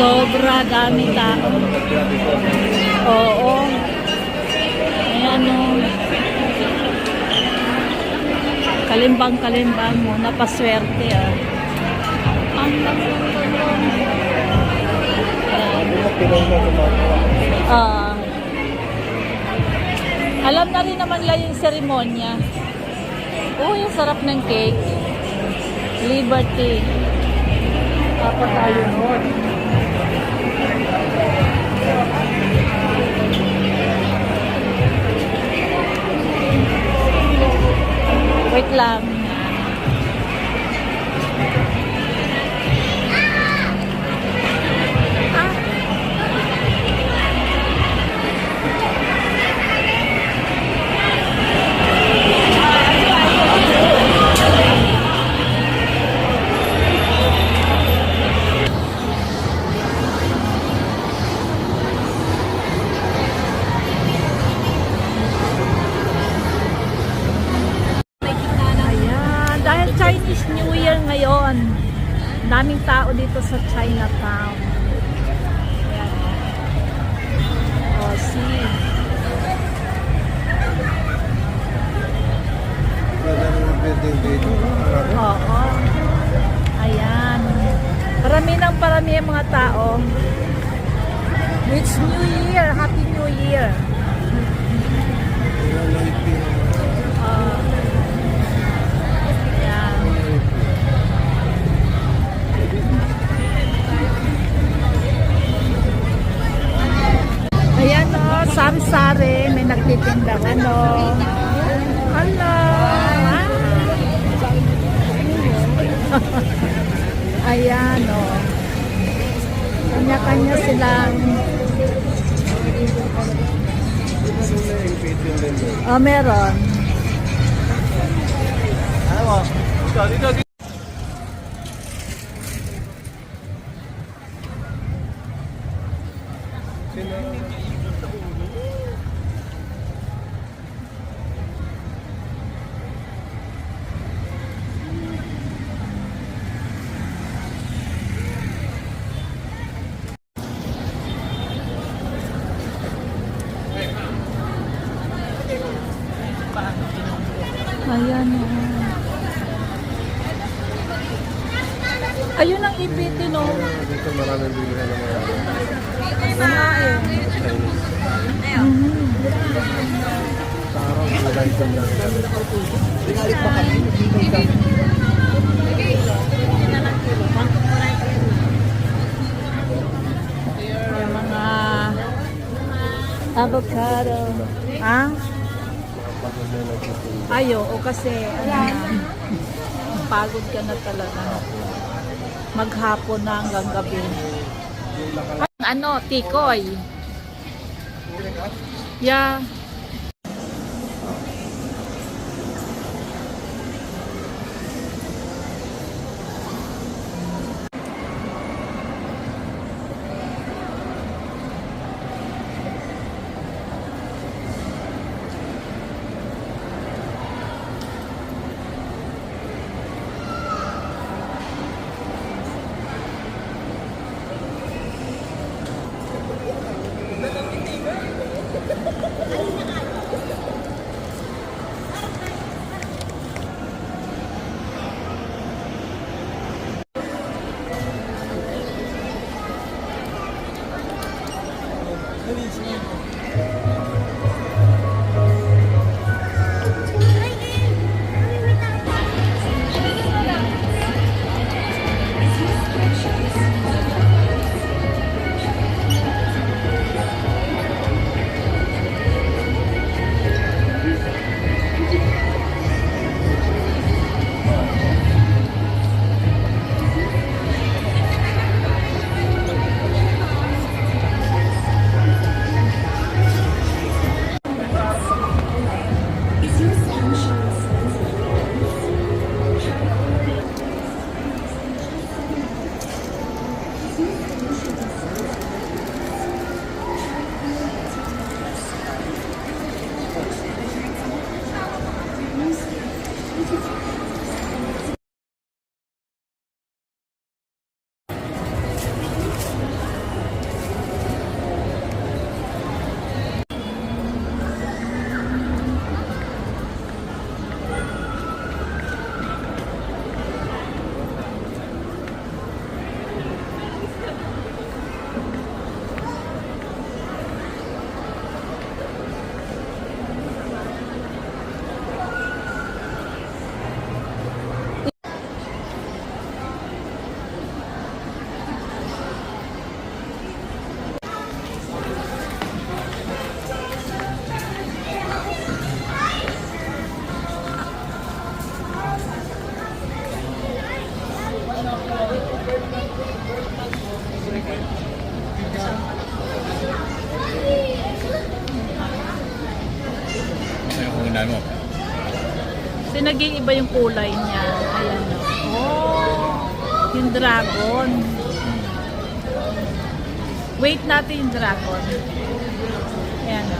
Sobra dami tao. Oo. Ayan o. Kalimbang-kalimbang mo. Napaswerte ah. Ang lang-lang-lang. Alam na rin naman lang yung seremonya. Oh, yung sarap ng cake. Liberty. Apa tayo nun? Wait lang. Maraming tao dito sa Chinatown. Ayan. Oh, see. Oo. Ayan. Parami ang mga tao. It's New Year. Happy New Year. Ayan. Ayan o, samsare. May nagtitindang ano. Hello. Ayan o. Kanya-kanya silang meron. Ayan o. Ayun ang ibitin o. Dito maraming bibili na mga Kumain. araw wala itong lang. Binalik pa kami, nagbibay kami. Yung mga avocado. Ha? Ayo, o kasi pagod ka na talaga. Maghapon na hanggang gabi. Ano, tikoy. Yeah. Ano? Kasi nag-iiba yung kulay niya. Ayan o. Oh, yung dragon. Wait natin yung dragon. Ayan o.